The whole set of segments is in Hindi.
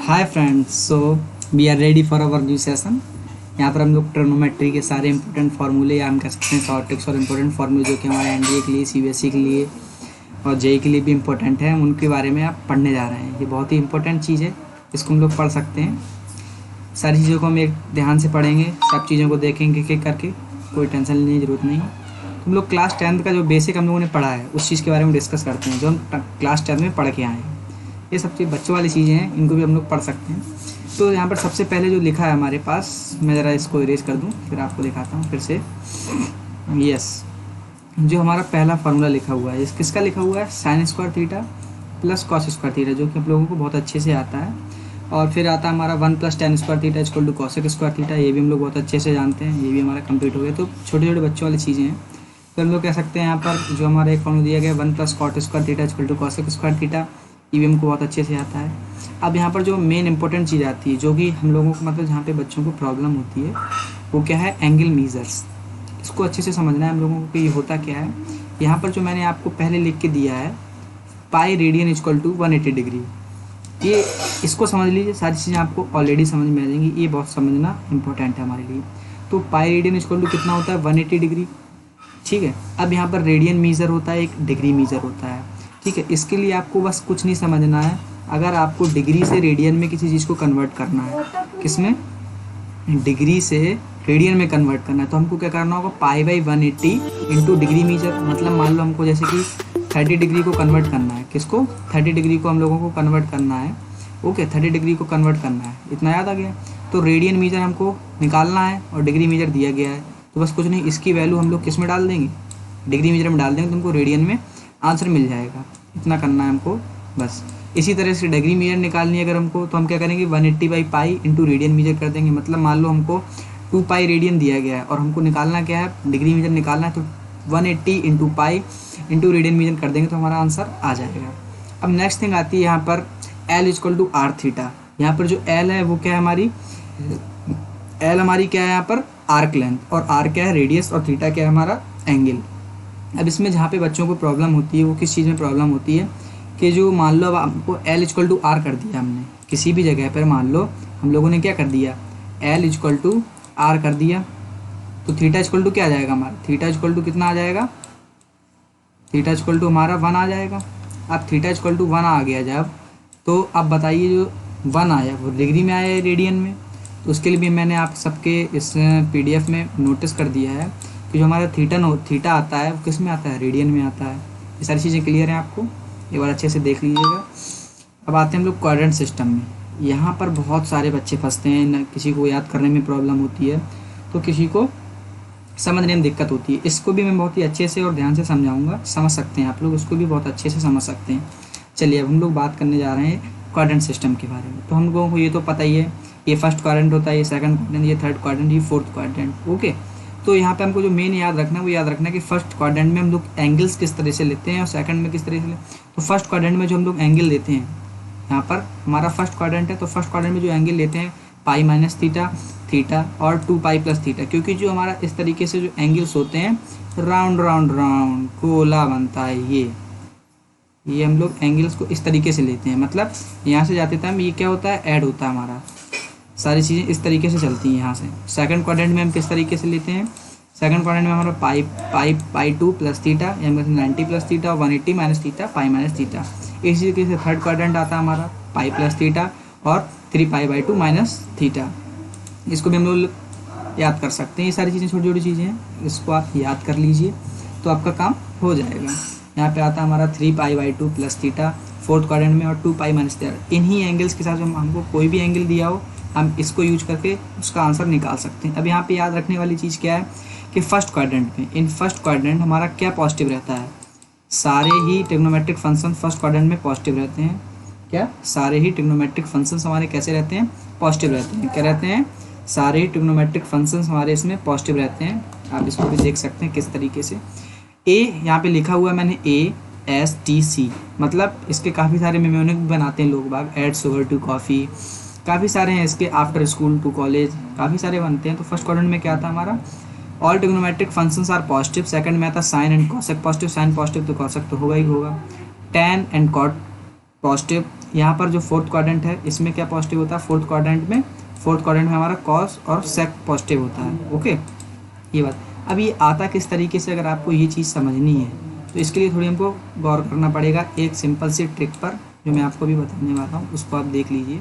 Hi friends, so we are ready for our new session. यहाँ पर हम लोग ट्रिग्नोमेट्री के सारे इंपॉर्टेंट फार्मूले या हम कह सकते हैं शॉर्ट ट्रिक्स और इंपॉर्टेंट फार्मूले जो कि हमारे एनडीए के लिए, सीबीएसई के लिए और जेई के लिए भी इम्पोर्टेंट है, उनके बारे में आप पढ़ने जा रहे हैं। ये बहुत ही इंपॉर्टेंट चीज़ है, इसको हम लोग पढ़ सकते हैं। सारी चीज़ों को हम एक ध्यान से पढ़ेंगे, सब चीज़ों को देखेंगे एक एक करके, कोई टेंशन लेने की ज़रूरत नहीं। तो हम लोग क्लास 10th का जो बेसिक हम लोगों ने पढ़ा है उस चीज़ के बारे में डिस्कस करते हैं, जो हम क्लास 10th में पढ़ के आए हैं। ये सब चीज़ बच्चों वाली चीज़ें हैं, इनको भी हम लोग पढ़ सकते हैं। तो यहाँ पर सबसे पहले जो लिखा है हमारे पास, मैं ज़रा इसको इरेज कर दूँ फिर आपको दिखाता हूँ फिर से। यस, जो हमारा पहला फार्मूला लिखा हुआ है, इस किसका लिखा हुआ है, sine square theta plus cos square theta, जो कि आप लोगों को बहुत अच्छे से आता है। और फिर आता है हमारा 1 + tan square theta equal to cosec square theta, ये भी हम लोग बहुत अच्छे से जानते हैं, ये भी हमारा कंप्लीट हो गया। तो छोटे छोटे बच्चों वाली चीज़ें हैं। तो हम लोग कह सकते हैं यहाँ पर जो हमारा एक फार्मूला दिया गया 1 + cot square theta equal to cosec square theta, ये भी हमको बहुत अच्छे से आता है। अब यहाँ पर जो मेन इंपॉर्टेंट चीज़ आती है, जो कि हम लोगों को मतलब जहाँ पे बच्चों को प्रॉब्लम होती है, वो क्या है, एंगल मेजर्स। इसको अच्छे से समझना है हम लोगों को कि ये होता क्या है। यहाँ पर जो मैंने आपको पहले लिख के दिया है, pi radian equal to 180 degree, ये इसको समझ लीजिए। सारी चीज़ें आपको ऑलरेडी समझ में आ जाएंगी, ये बहुत समझना इंपॉर्टेंट है हमारे लिए। तो पाई रेडियन इक्वल टू कितना होता है, 180 डिग्री। ठीक है, अब यहाँ पर रेडियन मीज़र होता है, एक डिग्री मीज़र होता है। ठीक है, इसके लिए आपको बस कुछ नहीं समझना है। अगर आपको डिग्री से रेडियन में किसी चीज़ को कन्वर्ट करना है, किसमें, डिग्री से रेडियन में कन्वर्ट करना है, तो हमको क्या करना होगा, पाई/180 इंटू डिग्री मीजर। मतलब मान लो हमको जैसे कि 30 डिग्री को कन्वर्ट करना है, किसको, 30 डिग्री को हम लोगों को कन्वर्ट करना है। ओके, 30 डिग्री को कन्वर्ट करना है, इतना याद आ गया। तो रेडियन मीजर हमको निकालना है और डिग्री मीजर दिया गया है, तो बस कुछ नहीं, इसकी वैल्यू हम लोग किस में डाल देंगे, डिग्री मीजर में डाल देंगे, तो हमको रेडियन में आंसर मिल जाएगा। इतना करना है हमको बस। इसी तरह से डिग्री मीजर निकालनी है अगर हमको, तो हम क्या करेंगे, 180/पाई इंटू रेडियन मीजर कर देंगे। मतलब मान लो हमको 2 पाई रेडियन दिया गया है और हमको निकालना क्या है, डिग्री मीजर निकालना है, तो 180 into pi into radian measure कर देंगे तो हमारा आंसर आ जाएगा। अब नेक्स्ट थिंग आती है यहाँ पर L equal to R theta. यहाँ पर जो L है वो क्या है हमारी, L हमारी क्या है यहाँ पर, आर्क लेंथ, और R क्या है, रेडियस, और थीटा क्या है हमारा, एंगल। अब इसमें जहाँ पे बच्चों को प्रॉब्लम होती है, वो किस चीज़ में प्रॉब्लम होती है कि जो मान लो अब आपको L इक्वल टू आर कर दिया हमने, किसी भी जगह पर मान लो हम लोगों ने क्या कर दिया, L इक्वल टू आर कर दिया, तो थीटा इक्वल टू क्या आ जाएगा हमारा, थीटा इक्वल टू कितना आ जाएगा, थीटा इक्वल टू हमारा 1 आ जाएगा। अब थीटा इक्वल टू 1 आ गया जब, तो अब बताइए जो 1 आया वो डिग्री में आया है, रेडियन में। तो उसके लिए भी मैंने आप सबके इस PDF में नोटिस कर दिया है कि जो हमारा थीटा आता है वो किस में आता है, रेडियन में आता है। ये सारी चीज़ें क्लियर हैं आपको, एक बार अच्छे से देख लीजिएगा। अब आते हैं हम लोग क्वाड्रेंट सिस्टम में। यहाँ पर बहुत सारे बच्चे फंसते हैं, न किसी को याद करने में प्रॉब्लम होती है, तो किसी को समझने में दिक्कत होती है। इसको भी मैं बहुत ही अच्छे से और ध्यान से समझाऊंगा, समझ सकते हैं आप लोग, उसको भी बहुत अच्छे से समझ सकते हैं। चलिए अब हम लोग बात करने जा रहे हैं क्वाड्रेंट सिस्टम के बारे में। तो हम लोगों को ये तो पता ही है, ये फर्स्ट क्वाड्रेंट होता है, ये सेकंड क्वाड्रेंट, ये थर्ड क्वाड्रेंट, ये फोर्थ क्वाड्रेंट। ओके, तो यहाँ पे हमको जो मेन याद रखना है वो याद रखना है कि फर्स्ट क्वाड्रेंट में हम लोग एंगल्स किस तरह से लेते हैं और सेकंड में किस तरह से लेते हैं। तो फर्स्ट क्वाड्रेंट में जो हम लोग एंगल लेते हैं, यहाँ पर हमारा फर्स्ट क्वाड्रेंट है, तो फर्स्ट क्वाड्रेंट में जो एंगल लेते हैं, पाई माइनस थीटा, थीटा और 2 पाई प्लस थीटा, क्योंकि जो हमारा इस तरीके से जो एंगल्स होते हैं, राउंड राउंड राउंड गोला बनता है, ये हम लोग एंगल्स को इस तरीके से लेते हैं। मतलब यहाँ से जाते टाइम ये क्या होता है, ऐड होता है हमारा, सारी चीज़ें इस तरीके से चलती हैं यहाँ से। सेकंड क्वाड्रेंट में हम किस तरीके से लेते हैं, सेकंड क्वाड्रेंट में हमारा पाई 2 प्लस थीटा, यानी 90 प्लस थीटा और 180 minus theta, pi minus theta. इसी तरीके से थर्ड क्वाड्रेंट आता है हमारा पाई प्लस थीटा और 3π/2 माइनस थीटा। इसको भी हम लोग याद कर सकते हैं। ये सारी चीज़ें छोटी छोटी चीज़ें हैं, इसको आप याद कर लीजिए तो आपका काम हो जाएगा। यहाँ पे आता है हमारा 3π/2 प्लस थीटा फोर्थ क्वाड्रेंट में, और 2 पाई माइनस थीटा। इन्हीं एंगल्स के साथ जो हमको कोई भी एंगल दिया हो, हम इसको यूज करके उसका आंसर निकाल सकते हैं। अब यहाँ पे याद रखने वाली चीज़ क्या है कि फर्स्ट क्वाड्रेंट में, इन फर्स्ट क्वाड्रेंट हमारा क्या पॉजिटिव रहता है, सारे ही ट्रिग्नोमेट्रिक फंक्शन फर्स्ट क्वाड्रेंट में पॉजिटिव रहते हैं। क्या, सारे ही ट्रिग्नोमेट्रिक फंक्शंस हमारे कैसे रहते हैं, पॉजिटिव रहते हैं। क्या रहते हैं, सारे ही ट्रिग्नोमेट्रिक फंक्शंस हमारे इसमें पॉजिटिव रहते हैं। आप इसको भी देख सकते हैं किस तरीके से। ए यहाँ पे लिखा हुआ है मैंने, ASTC, मतलब इसके काफ़ी सारे मेमोनिक भी बनाते हैं लोग बाग, ऐड शुगर टू कॉफ़ी, काफ़ी सारे हैं इसके, आफ्टर स्कूल टू कॉलेज, काफ़ी सारे बनते हैं। तो फर्स्ट क्वाड्रेंट में क्या आता है हमारा, all trigonometric functions are positive. Second में आता sine and cosec positive, sine positive तो कॉसेक तो होगा ही होगा। Tan and cot positive. यहाँ पर जो फोर्थ क्वाड्रेंट है इसमें क्या पॉजिटिव होता है, फोर्थ क्वाड्रेंट में हमारा कॉस और सेक पॉजिटिव होता है। ओके, ये बात। अब ये आता किस तरीके से, अगर आपको ये चीज़ समझनी है तो इसके लिए थोड़ी हमको गौर करना पड़ेगा एक सिंपल सी ट्रिक पर, जो मैं आपको भी बताने वाला हूँ, उसको आप देख लीजिए।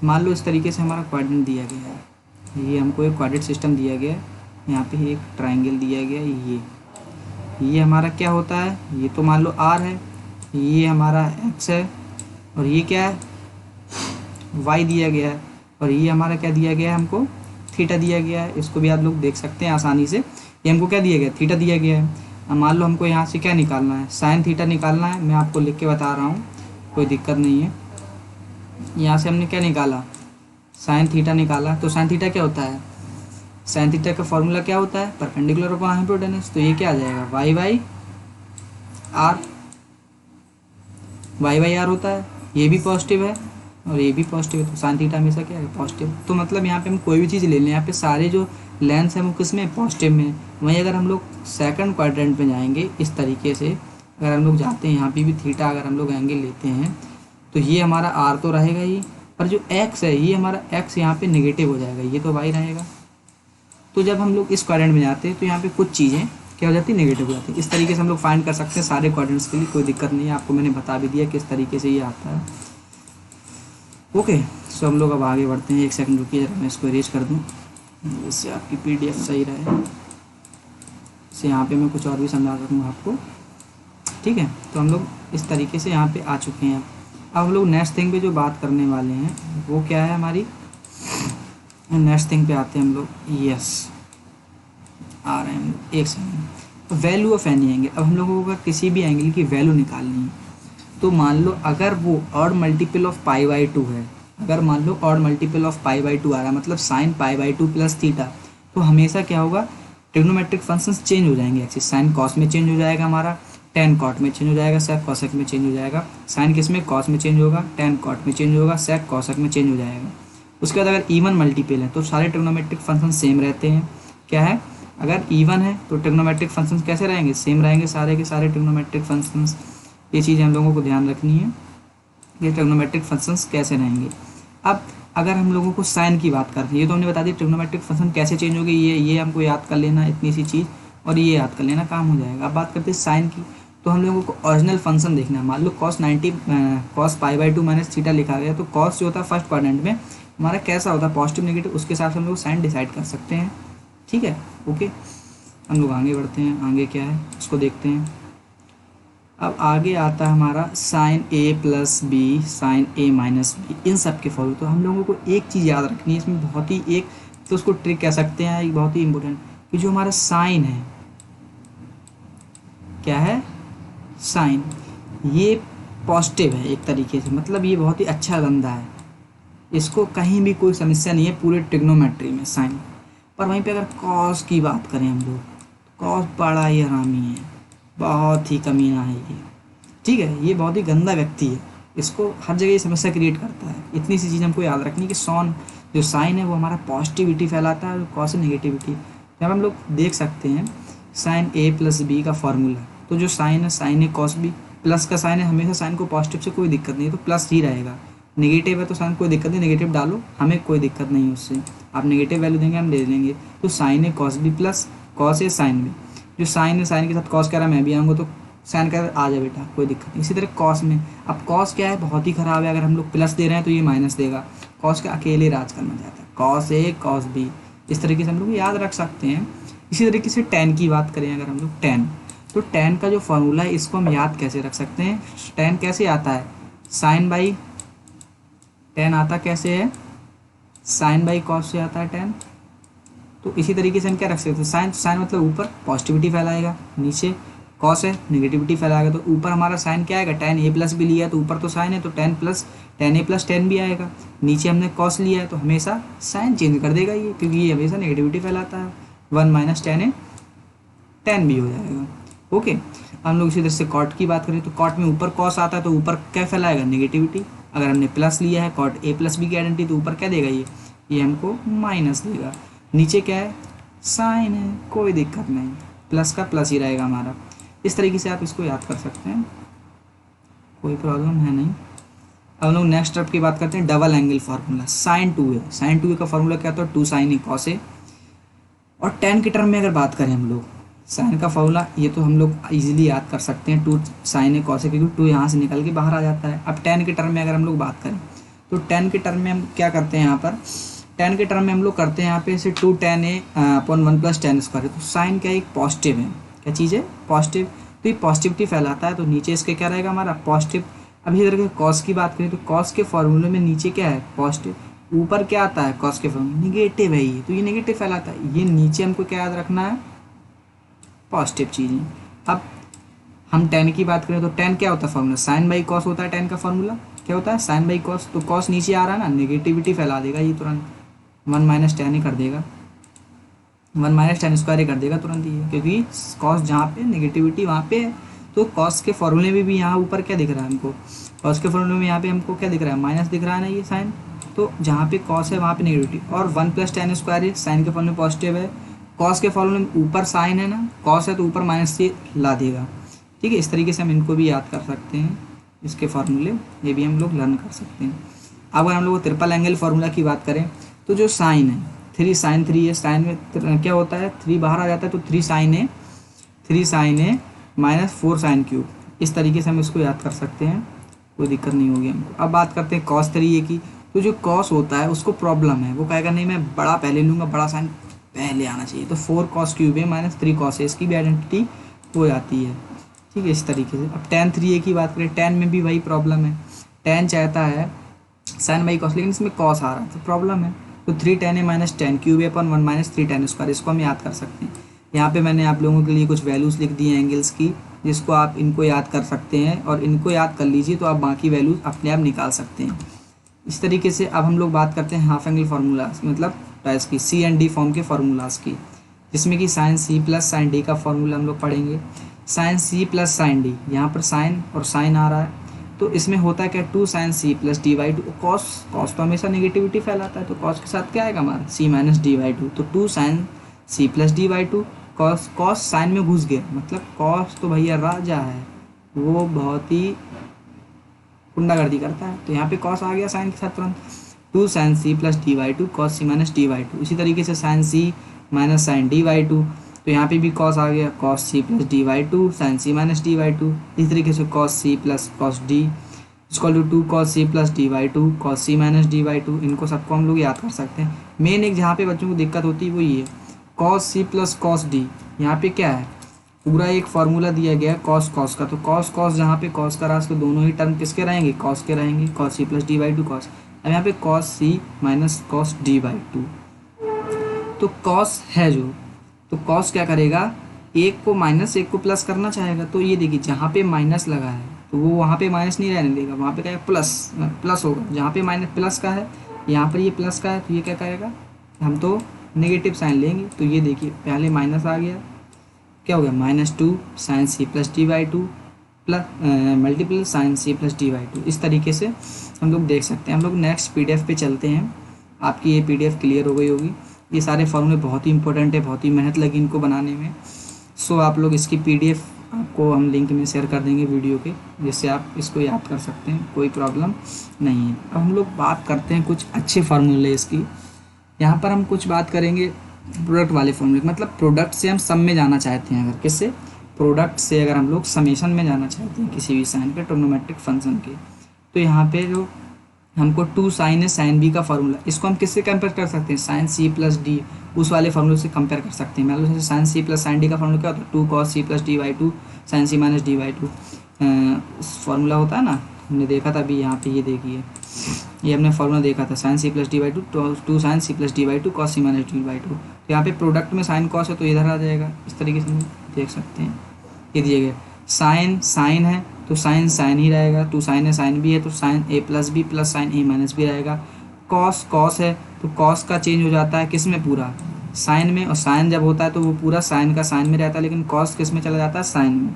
मान लो इस तरीके से हमारा क्वाड्रेंट दिया गया है, ये हमको एक क्वाड्रेंट सिस्टम दिया गया है, यहाँ पे एक ट्रायंगल दिया गया है, ये हमारा क्या होता है, ये तो मान लो आर है, ये हमारा एक्स है, और ये क्या है वाई दिया गया है, और ये हमारा क्या दिया गया है, हमको थीटा दिया गया है। इसको भी आप लोग देख सकते हैं आसानी से, ये हमको क्या दिया गया, थीटा दिया गया है। अब मान लो हमको यहाँ से क्या निकालना है, साइन थीटा निकालना है। मैं आपको लिख के बता रहा हूँ, कोई दिक्कत नहीं है। यहाँ से हमने क्या निकाला, साइन थीटा निकाला। तो साइन थीटा क्या होता है, साइन थीटा का फॉर्मूला क्या होता है, परपेंडिकुलर अपॉन हाइपोटेनस। तो ये क्या आ जाएगा, Y by R, Y by R होता है। ये भी पॉजिटिव है और ये भी पॉजिटिव है, तो साइन थीटा हमेशा क्या है, पॉजिटिव। तो मतलब यहाँ पे हम कोई भी चीज़ ले लें, यहाँ पे सारे जो लेंस हैं वो किस में, पॉजिटिव में। वहीं अगर हम लोग सेकंड क्वाड्रेंट में जाएंगे इस तरीके से, अगर हम लोग जाते हैं यहाँ पे भी थीटा अगर हम लोग एंगल लेते हैं तो ये हमारा आर तो रहेगा ही, पर जो एक्स है ये हमारा एक्स यहाँ पे नेगेटिव हो जाएगा, ये तो वाई रहेगा। तो जब हम लोग इस क्वाड्रेंट में जाते हैं तो यहाँ पे कुछ चीज़ें क्या हो जाती है, नेगेटिव हो जाती है। इस तरीके से हम लोग फाइंड कर सकते हैं सारे क्वाड्रेंट्स के लिए, कोई दिक्कत नहीं है। आपको मैंने बता भी दिया किस तरीके से ये आता है। ओके, सो हम लोग अब आगे बढ़ते हैं। एक सेकंड रुकिए जरा, मैं इसको इरेज कर दूँ जिससे आपकी PDF सही रहे। से यहाँ पे मैं कुछ और भी समझा सकूँ आपको, ठीक है। तो हम लोग इस तरीके से यहाँ पे आ चुके हैं। अब हम लोग नेक्स्ट थिंग पे जो बात करने वाले हैं वो क्या है हमारी, नेक्स्ट थिंग पे आते हैं हम लोग। यस, आ रहे हैं एक second. Value of any angle. अब हम लोगों को किसी भी एंगल की वैल्यू निकालनी है, तो मान लो अगर वो odd multiple of pi by 2 है, अगर मान लो odd multiple of pi by 2 आ रहा है, मतलब sine pi by 2 plus theta, तो हमेशा क्या होगा, ट्रिग्नोमेट्रिक फंक्शंस चेंज हो जाएंगे। एक्सिस साइन कॉस में चेंज हो जाएगा हमारा, टेन कॉट में चेंज हो जाएगा, सेक कॉसेक में चेंज हो जाएगा। साइन किस में, कॉस में चेंज होगा, टेन कॉट में चेंज होगा, सेक कॉसेक में चेंज हो जाएगा। उसके बाद अगर इवन मल्टीपल है तो सारे ट्रिग्नोमेट्रिक फंक्शन सेम रहते हैं। क्या है, अगर इवन है तो ट्रिग्नोमेट्रिक फंक्शंस कैसे रहेंगे, सेम रहेंगे सारे के सारे ट्रिग्नोमेट्रिक फंक्शंस। ये चीज़ हम लोगों को ध्यान रखनी है, ये ट्रिग्नोमेट्रिक फंक्शंस कैसे रहेंगे। अब अगर हम लोगों को साइन की बात करते हैं, ये तो हमने बता दी ट्रिग्नोमेट्रिक फंक्शन कैसे चेंज होगी, ये हमको याद कर लेना, इतनी सी चीज़, और ये याद कर लेना, काम हो जाएगा। अब बात करते हैं साइन की, तो हम लोगों को ओरिजिनल फंक्शन देखना है। मान लो cos pi by 2 minus theta लिखा गया, तो कॉस जो होता है फर्स्ट क्वाड्रेंट में हमारा कैसा होता है, पॉजिटिव नेगेटिव, उसके हिसाब से हम लोग साइन डिसाइड कर सकते हैं, ठीक है। ओके, हम लोग आगे बढ़ते हैं। आगे क्या है उसको देखते हैं। अब आगे आता है हमारा sign A plus B, sign A minus B, इन सब के फॉर्मूले। तो हम लोगों को एक चीज़ याद रखनी है इसमें, बहुत ही एक, तो उसको ट्रिक कह सकते हैं, एक बहुत ही इंपॉर्टेंट, कि जो हमारा साइन है, क्या है, साइन, ये पॉजिटिव है एक तरीके से, मतलब ये बहुत ही अच्छा धंधा है, इसको कहीं भी कोई समस्या नहीं है पूरे ट्रिग्नोमेट्री में साइन। पर वहीं पे अगर कॉस की बात करें हम लोग, कॉस बड़ा ही हरामी है, बहुत ही कमीना है ये, ठीक है, ये बहुत ही गंदा व्यक्ति है, इसको हर जगह ये समस्या क्रिएट करता है। इतनी सी चीज़ हमको याद रखनी कि जो साइन है वो हमारा पॉजिटिविटी फैलाता है और कॉस नेगेटिविटी। जब हम लोग देख सकते हैं साइन ए प्लस बी का फॉर्मूला, तो जो साइन है, साइन ए कॉस बी, प्लस का साइन है, हमेशा साइन को पॉजिटिव से कोई दिक्कत नहीं है तो प्लस ही रहेगा, नेगेटिव है तो साइन कोई दिक्कत नहीं, नेगेटिव डालो, हमें कोई दिक्कत नहीं है उससे, आप नेगेटिव वैल्यू देंगे हम दे देंगे। तो साइन है कॉस बी प्लस कॉस है साइन बी, जो साइन है साइन के साथ कॉस कह रहा है मैं भी आऊँगा तो साइन कह रहा आ जा बेटा, कोई दिक्कत नहीं। इसी तरह कॉस में, अब कॉस क्या है, बहुत ही ख़राब है, अगर हम लोग प्लस दे रहे हैं तो ये माइनस देगा, कॉस का अकेले राज करना चाहता है, कॉस ए कॉस बी, इस तरीके से हम लोग याद रख सकते हैं। इसी तरीके से टेन की बात करें अगर हम लोग, टेन, तो टेन का जो फॉर्मूला है इसको हम याद कैसे रख सकते हैं, टेन कैसे आता है, साइन बाई, टेन आता कैसे है, साइन बाई कॉस से आता है टेन। तो इसी तरीके से हम क्या रख सकते हैं, साइन, साइन मतलब ऊपर पॉजिटिविटी फैलाएगा, नीचे कॉस है नेगेटिविटी फैलाएगा, तो ऊपर हमारा साइन क्या आएगा, टेन ए प्लस भी लिया है तो ऊपर तो साइन है तो टेन प्लस टेन ए प्लस टेन भी आएगा, नीचे हमने कॉस लिया है तो हमेशा साइन चेंज कर देगा ये, क्योंकि ये हमेशा नेगेटिविटी फैलाता है, वन माइनस टेन है टेन भी हो जाएगा। ओके, हम लोग इसी तरह से कॉट की बात करें तो कॉट में ऊपर कॉस आता है तो ऊपर क्या फैलाएगा, नेगेटिविटी। अगर हमने प्लस लिया है कॉट ए प्लस बी की आइडेंटिटी तो ऊपर क्या देगा, ये हमको माइनस देगा। नीचे क्या है, साइन है, कोई दिक्कत नहीं, प्लस का प्लस ही रहेगा हमारा। इस तरीके से आप इसको याद कर सकते हैं, कोई प्रॉब्लम है नहीं। अब हम लोग नेक्स्ट स्टेप की बात करते हैं, double angle formula. Sine 2a, sine 2a का फार्मूला क्या होता है, 2 sin a cos a। और टेन की टर्म में अगर बात करें हम लोग, साइन का फार्मूला ये तो हम लोग इजीली याद कर सकते हैं, 2 sin a cos a, क्योंकि 2 यहाँ से निकल के बाहर आ जाता है। अब टेन की टर्म में अगर हम लोग बात करें तो टेन की टर्म में हम क्या करते हैं, यहाँ पर टेन के टर्म में हम लोग करते हैं यहाँ पे इसे 2 tan a upon 1 + tan square. तो साइन क्या है, एक पॉजिटिव है, क्या चीज़ है, पॉजिटिव। तो ये पॉजिटिविटी फैलाता है, तो नीचे इसके क्या रहेगा हमारा पॉजिटिव। अब इसी तरह कॉस की बात करें तो कॉस के फॉर्मूले में नीचे क्या है पॉजिटिव, ऊपर क्या आता है कॉस के फॉर्मूले निगेटिव है ये, तो ये नेगेटिव फैलाता है। ये नीचे हमको क्या याद रखना है, पॉजिटिव चीज़ें। अब हम टेन की बात करें तो टेन क्या होता है फॉर्मूला, साइन बाई कॉस होता है। टेन का फॉर्मूला क्या होता है, साइन बाई कॉस। तो कॉस नीचे आ रहा है ना, नेगेटिविटी फैला देगा ये तुरंत, 1 - tan ही कर देगा, 1 - tan स्क्वायर ही कर देगा तुरंत ये, क्योंकि कॉस जहाँ पे नेगेटिविटी वहाँ पे है। तो कॉस के फॉर्मूले में भी यहाँ ऊपर क्या दिख रहा है हमको, कॉस के फॉर्मूले में यहाँ पे हमको क्या दिख रहा है, माइनस दिख रहा है ना ये साइन। तो जहाँ पे कॉस है वहाँ पे नेगेटिविटी, और 1 + tan स्क्वायर है, साइन के फॉर्मूले में पॉजिटिव है, कॉस के फॉर्मूले में ऊपर साइन है ना, कॉस है तो ऊपर माइनस से ला देगा। ठीक है, इस तरीके से हम इनको भी याद कर सकते हैं, इसके फार्मूले ये भी हम लोग लर्न कर सकते हैं। अब अगर हम लोग ट्रिपल एंगल फार्मूला की बात करें तो जो साइन है 3 sin 3 है, साइन में क्या होता है 3 बाहर आ जाता है, तो 3 sin a - 4 sin क्यूब। इस तरीके से हम इसको याद कर सकते हैं, कोई दिक्कत नहीं होगी हमको। अब बात करते हैं cos 3a की। तो जो cos होता है उसको प्रॉब्लम है, वो कहेगा नहीं मैं बड़ा पहले लूँगा, बड़ा साइन पहले आना चाहिए। तो 4 cos cube a - 3 cos a, इसकी भी आइडेंटिटी हो जाती है। ठीक है, इस तरीके से। अब tan 3a की बात करें, tan में भी वही प्रॉब्लम है, tan चाहता है साइन बाई कॉस, लेकिन इसमें कॉस आ रहा है तो प्रॉब्लम है। तो 3 tan a - tan cube a upon 1 - 3 tan square, इसको हम याद कर सकते हैं। यहाँ पे मैंने आप लोगों के लिए कुछ वैल्यूज़ लिख दी हैं एंगल्स की, जिसको आप इनको याद कर सकते हैं, और इनको याद कर लीजिए तो आप बाकी वैल्यूज़ अपने आप निकाल सकते हैं। इस तरीके से अब हम लोग बात करते हैं हाफ एंगल फार्मूलाज, मतलब इसकी सी एंड डी फॉर्म के फार्मूलाज की, जिसमें कि sine C plus sine D का फार्मूला हम लोग पढ़ेंगे। Sine C plus sine D, यहाँ पर साइन और साइन आ रहा है, तो इसमें होता है क्या 2 sin c + d/2। कॉस तो हमेशा नेगेटिविटी फैलाता है, तो कॉस के साथ क्या आएगा हमारा c - d/2। तो 2 sin c + d/2, cos sine में घुस गया, मतलब कॉस तो भैया राजा है, वो बहुत ही गुंडागर्दी करता है। तो यहाँ पे कॉस आ गया साइन के साथ तुरंत, 2 sin c + d/2 cos c - d/2। इसी तरीके से sin c - sin d/2, तो यहाँ पे भी cos आ गया, cos c + d/2 sin c - d/2। इस तरीके से cos c + cos d = 2 cos c + d/2 cos c - d/2। इनको सबको हम लोग याद कर सकते हैं। मेन एक जहाँ पे बच्चों को दिक्कत होती है वो ये cos c + cos d, यहाँ पे क्या है पूरा एक फार्मूला दिया गया है cos का। तो cos जहाँ पे cos का रास, तो दोनों ही टर्म किसके रहेंगे, cos के रहेंगे, cos c + d/2 cos। अब यहाँ पे cos c - cos d/2, तो cos है जो, तो cos क्या करेगा, एक को माइनस एक को प्लस करना चाहेगा। तो ये देखिए जहाँ पे माइनस लगा है तो वो वहाँ पे माइनस नहीं रहने देगा, वहाँ पे क्या प्लस होगा। जहाँ पे माइनस प्लस का है, यहाँ पर ये प्लस का है, तो ये क्या करेगा, हम तो नेगेटिव साइन लेंगे। तो ये देखिए पहले माइनस आ गया, क्या हो गया -2 sin c + d/2 plus multiple sin c + d/2। इस तरीके से हम लोग देख सकते हैं। हम लोग नेक्स्ट PDF पे चलते हैं। आपकी ये PDF क्लियर हो गई होगी। ये सारे फॉर्मूले बहुत ही इंपॉर्टेंट है, बहुत ही मेहनत लगी इनको बनाने में। सो आप लोग इसकी PDF आपको हम लिंक में शेयर कर देंगे वीडियो के, जिससे आप इसको याद कर सकते हैं, कोई प्रॉब्लम नहीं है। अब हम लोग बात करते हैं कुछ अच्छे फार्मूले इसकी। यहाँ पर हम कुछ बात करेंगे प्रोडक्ट वाले फॉर्मूले, मतलब प्रोडक्ट से हम सम में जाना चाहते हैं, अगर किससे, प्रोडक्ट से अगर हम लोग समेशन में जाना चाहते हैं किसी भी साइन के ट्रिग्नोमेट्रिक फंक्शन के, तो यहाँ पे जो हमको 2 sin है sin b का फार्मूला, इसको हम किससे कंपेयर कर सकते हैं, sin c + d, उस वाले फार्मूले से कंपेयर कर सकते हैं। मान लो जैसे sin c + sin d का फार्मूला क्या होता है, 2 cos c + d/2 sin c - d/2 formula होता है ना, हमने देखा था अभी यहाँ पे, ये देखिए ये हमने फार्मूला देखा था, sin c + d/2 2 sin c + d/2 cos c - d/2। तो यहाँ पे प्रोडक्ट में साइन कॉस है तो इधर आ जाएगा, इस तरीके से हम देख सकते हैं। ये दिए गए साइन है तो साइन ही रहेगा, 2 sin है साइन भी है तो sine a + b + sin a - b रहेगा। कॉस है तो कॉस का चेंज हो जाता है किस में, पूरा साइन में, और साइन जब होता है तो वो पूरा साइन का साइन में रहता है, लेकिन कॉस किस में चला जाता है, साइन में।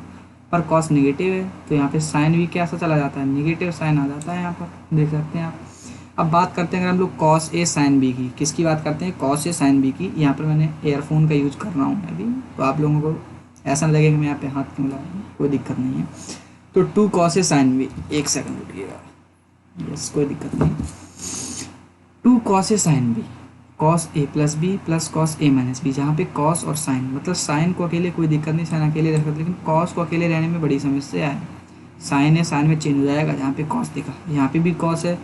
पर कॉस नेगेटिव है तो यहाँ पे साइन भी कैसा चला जाता है, नेगेटिव साइन आ जाता है, यहाँ पर देख सकते हैं आप। अब बात करते हैं अगर हम लोग कॉस ए साइन बी की, किसकी बात करते हैं, कॉस ए साइन बी की। यहाँ पर मैंने एयरफोन का यूज कर रहा हूँ अभी, तो आप लोगों को ऐसा नहीं लगेगा मैं यहाँ पे हाथ क्यों लगा रहा हूँ, कोई दिक्कत नहीं है। तो 2 कॉस ए साइन बी, एक सेकंड रुकिएगा, यस कोई दिक्कत नहीं। 2 cos A sine B, cos A plus B plus cos A minus B, जहाँ पे कॉस और साइन, मतलब साइन को अकेले कोई दिक्कत नहीं, साइन अकेले रह सकते, लेकिन कॉस को अकेले रहने में बड़ी समस्या है। साइन है, साइन में चेंज हो जाएगा, जहाँ पे कॉस दिखा, यहाँ पे भी कॉस है,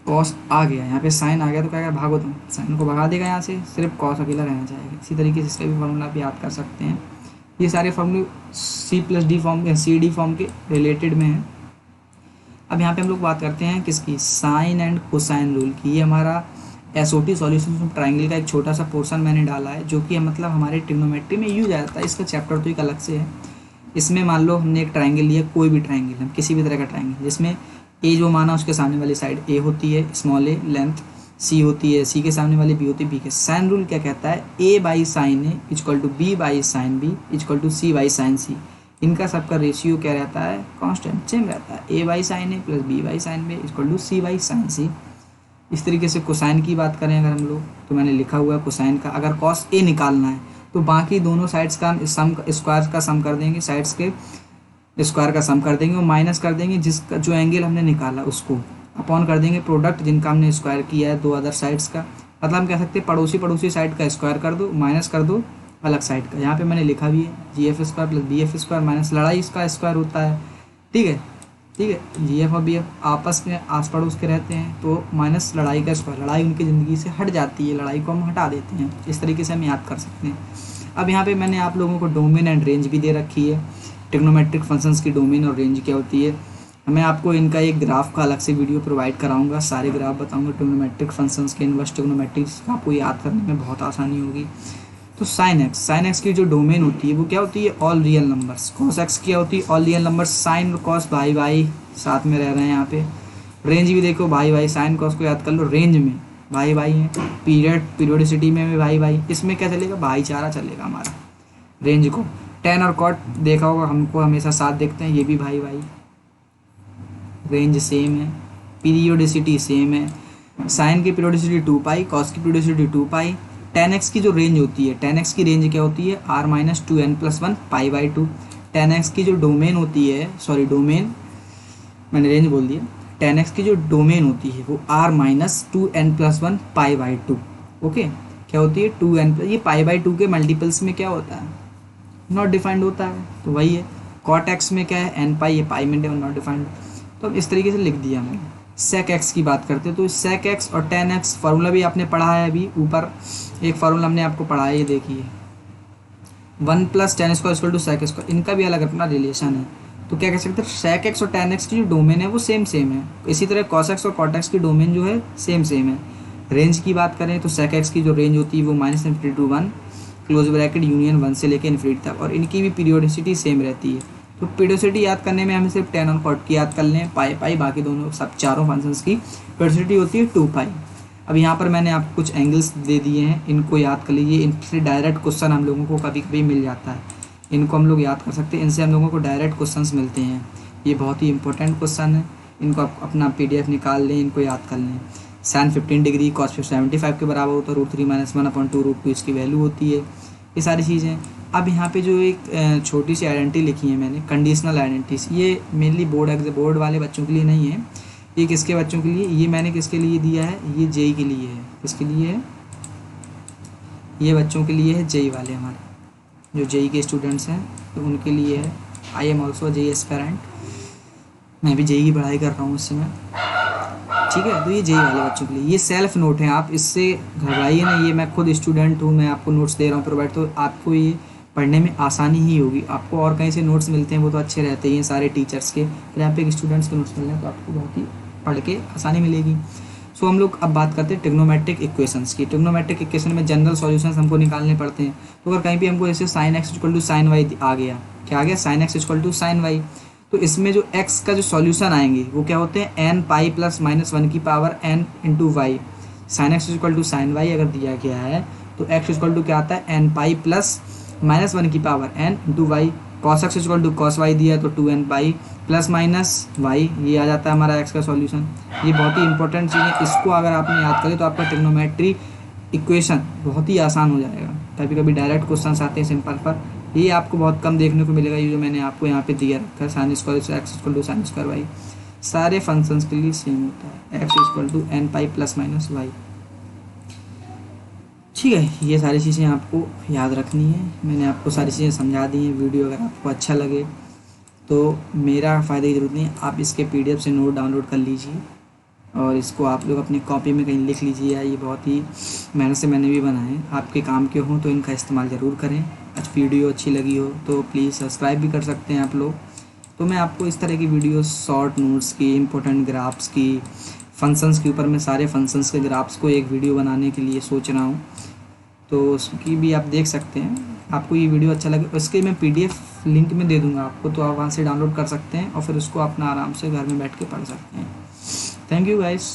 कॉस आ गया, यहाँ पे साइन आ गया, तो क्या करेगा, भागो तुम, साइन को भगा देगा यहाँ से, सिर्फ कॉस अकेला रहना चाहेगा। इसी तरीके से इसका भी फॉर्मूला आप याद कर सकते हैं। ये सारे फॉर्मूले C plus D form, C D form के रिलेटेड में हैं। अब यहाँ पे हम लोग बात करते हैं किसकी, साइन एंड कोसाइन रूल की। ये हमारा एसओटी सॉल्यूशन ऑफ ट्राइंगल का एक छोटा सा पोर्शन मैंने डाला है, जो कि मतलब हमारे ट्रिग्नोमेट्री में यूज आता है। इसका चैप्टर तो एक अलग से है। इसमें मान लो हमने एक ट्राइंगल लिया, कोई भी ट्राइंगल, हम किसी भी तरह का ट्राइंगल, जिसमें ए जो माना उसके सामने वाली साइड ए होती है, स्मॉल ए लेंथ, सी होती है, सी के सामने वाली बी होती है, बी के। साइन रूल क्या कहता है, A by sine A equal to B by sine B equal to C by sine C. इनका सबका रेशियो क्या रहता है, कांस्टेंट सेम रहता है, A by sine A plus B by sine B equal to C by sine C. इस तरीके से कोसाइन की बात करें अगर हम लोग, तो मैंने लिखा हुआ है कोसाइन का, अगर कॉस ए निकालना है तो बाकी दोनों साइड्स का सम, स्क्वायर का सम कर देंगे, साइड्स के स्क्वायर का सम कर देंगे और माइनस कर देंगे जिसका जो एंगल हमने निकाला उसको, अपॉन कर देंगे प्रोडक्ट जिनका हमने स्क्वायर किया है दो अदर साइड्स का। मतलब हम कह सकते हैं पड़ोसी साइड का स्क्वायर कर दो, माइनस कर दो अलग साइड का। यहाँ पे मैंने लिखा भी है G F square plus B F square minus लड़ाई इसका स्क्वायर होता है, ठीक है, ठीक है। जी एफ और बी एफ आपस में आस पड़ोस के रहते हैं, तो माइनस लड़ाई का स्क्वायर, लड़ाई उनकी ज़िंदगी से हट जाती है, लड़ाई को हम हटा देते हैं। इस तरीके से हम याद कर सकते हैं। अब यहाँ पे मैंने आप लोगों को डोमेन एंड रेंज भी दे रखी है। ट्रिग्नोमेट्रिक फंक्शंस की डोमेन और रेंज क्या होती है, मैं आपको इनका एक ग्राफ का अलग से वीडियो प्रोवाइड कराऊंगा, सारे ग्राफ बताऊंगा ट्रिग्नोमेट्रिक फंक्शंस के, इनवर्स ट्रिग्नोमेट्रिक्स आपको याद करने में बहुत आसानी होगी। तो साइन एक्स की जो डोमेन होती है वो क्या होती है, all real numbers. Cos x क्या होती है, ऑल रियल नंबर्स। साइन और कॉस भाई भाई साथ में रह रहे हैं यहाँ पे। रेंज भी देखो भाई भाई, साइन कॉस को याद कर लो, रेंज में भाई भाई है, पीरियोडिसिटी में भी भाई भाई। इसमें क्या चलेगा, भाईचारा चलेगा हमारा रेंज को। टेन और कॉट देखा होगा, हमको हमेशा साथ देखते हैं, ये भी भाई भाई। रेंज सेम है, पीरियोडिसिटी सेम है। साइन की पीरियोडिसिटी 2 पाई, कॉस की पीरियोडिसिटी 2 पाई। टेन एक्स की जो रेंज होती है, टेन एक्स की रेंज क्या होती है, R minus 2n+1 pi by 2। Tan X की जो डोमेन होती है, सॉरी डोमेन मैंने रेंज बोल दिया, टेन एक्स की जो डोमेन होती है वो R minus 2n+1 pi by 2। Okay, क्या होती है 2n, ये पाई बाई 2 के मल्टीपल्स में क्या होता है, नॉट डिफाइंड होता है, तो वही है। कॉट एक्स में क्या है, एन पाई, ये पाई में नॉट डिफाइंड। तो अब इस तरीके से लिख दिया मैंने। सेक एक्स की बात करते हैं तो सेक एक्स और टेन एक्स फार्मूला भी आपने पढ़ा है, अभी ऊपर एक फार्मूला हमने आपको पढ़ा है, ये देखिए 1 + tan square equal to sec square. इनका भी अलग अपना रिलेशन है, तो क्या कह सकते हैं, सेक एक्स और टेन एक्स की जो डोमेन है वो सेम है। इसी तरह कॉस एक्स और कॉट एक्स की डोमेन जो है सेम है। रेंज की बात करें तो सेक एक्स की जो रेंज होती है वो -∞ to 1 क्लोज ब्रैकेट यूनियन 1 से लेकर इन्फिनिटी तक, और इनकी भी पीरियोडिसिटी सेम रहती है। तो पीरियोडिसिटी याद करने में हमें सिर्फ टेन और कॉट की याद कर लें, पाई पाई, बाकी दोनों सब चारों फंक्शंस की पीरियोडिसिटी होती है 2 पाई। अब यहाँ पर मैंने आपको कुछ एंगल्स दे दिए हैं, इनको याद कर लीजिए। इनसे डायरेक्ट क्वेश्चन हम लोगों को कभी कभी मिल जाता है, इनको हम लोग याद कर सकते हैं, इनसे हम लोगों को डायरेक्ट क्वेश्चंस मिलते हैं। ये बहुत ही इंपॉर्टेंट क्वेश्चन है, इनको आप अपना PDF निकाल लें, इनको याद कर लें। साइन 15 डिग्री कॉस 75 के बराबर होता है, √3 - 1/2 √2 इसकी वैल्यू होती है, ये सारी चीज़ें। अब यहाँ पे जो एक छोटी सी आइडेंटिटी लिखी है मैंने, कंडीशनल आइडेंटिटीज, ये मेनली बोर्ड वाले बच्चों के लिए नहीं है, ये किसके बच्चों के लिए, ये मैंने किसके लिए दिया है, ये जेई के लिए है। किसके लिए है, ये बच्चों के लिए है, जेई वाले हमारे जो जेई के स्टूडेंट्स हैं तो उनके लिए है। I am also JEE aspirant, मैं भी जेई की पढ़ाई कर रहा हूँ इस समय, ठीक है। तो ये जेई वाले बच्चों के लिए, ये सेल्फ नोट है, आप इससे घबराइए ना, ये मैं खुद स्टूडेंट हूँ, मैं आपको नोट्स दे रहा हूँ प्रोवाइड, तो आपको ये पढ़ने में आसानी ही होगी। आपको और कहीं से नोट्स मिलते हैं वो तो अच्छे रहते हैं सारे टीचर्स के, फिर यहाँ पे एक स्टूडेंट्स के नोट्स मिल रहे हैं तो आपको बहुत ही पढ़ के आसानी मिलेगी। सो हम लोग अब बात करते हैं ट्रिग्नोमेट्रिक इक्वेशंस की। ट्रिग्नोमेट्रिक इक्वेशन में जनरल सॉल्यूशंस हमको निकालने पड़ते हैं। तो अगर कहीं भी हमको जैसे sin x = sin y आ गया, क्या आ गया, sin x = sin y, तो इसमें जो x का जो सॉल्यूशन आएंगे वो क्या होते हैं, n पाई प्लस -1 की power n into Y. sin x = sin y अगर दिया गया है तो x = क्या आता है, n पाई प्लस -1 की power n into Y. Cos X equal to cos Y दिया है तो 2n पाई प्लस माइनस वाई, ये आ जाता है हमारा एक्स का सॉल्यूशन। ये बहुत ही इंपॉर्टेंट चीज़ है, इसको अगर आपने याद करें तो आपका ट्रिग्नोमेट्री इक्वेशन बहुत ही आसान हो जाएगा। कभी कभी डायरेक्ट क्वेश्चन आते हैं सिंपल पर, ये आपको बहुत कम देखने को मिलेगा। ये जो मैंने आपको यहाँ पे दिया रखा है sine square X equal to sine square Y, सारे फंक्शंस के लिए सेम होता है, X equal to N pi plus minus Y. ठीक है, ये सारी चीज़ें आपको याद रखनी है। मैंने आपको सारी चीज़ें समझा दी हैं। वीडियो अगर आपको अच्छा लगे तो मेरा फ़ायदे की ज़रूरत नहीं, आप इसके PDF से नोट डाउनलोड कर लीजिए और इसको आप लोग अपनी कॉपी में कहीं लिख लीजिए। ये बहुत ही मेहनत से मैंने भी बनाए, आपके काम के हों तो इनका इस्तेमाल ज़रूर करें। आज वीडियो अच्छी लगी हो तो प्लीज़ सब्सक्राइब भी कर सकते हैं आप लोग। तो मैं आपको इस तरह की वीडियो शॉर्ट नोट्स की, इंपॉर्टेंट ग्राफ्स की, फंक्शंस के ऊपर मैं सारे फंक्शंस के ग्राफ्स को एक वीडियो बनाने के लिए सोच रहा हूँ, तो उसकी भी आप देख सकते हैं। आपको ये वीडियो अच्छा लगे उसके मैं PDF लिंक में दे दूँगा आपको, तो आप वहाँ से डाउनलोड कर सकते हैं और फिर उसको अपना आराम से घर में बैठ के पढ़ सकते हैं। Thank you guys.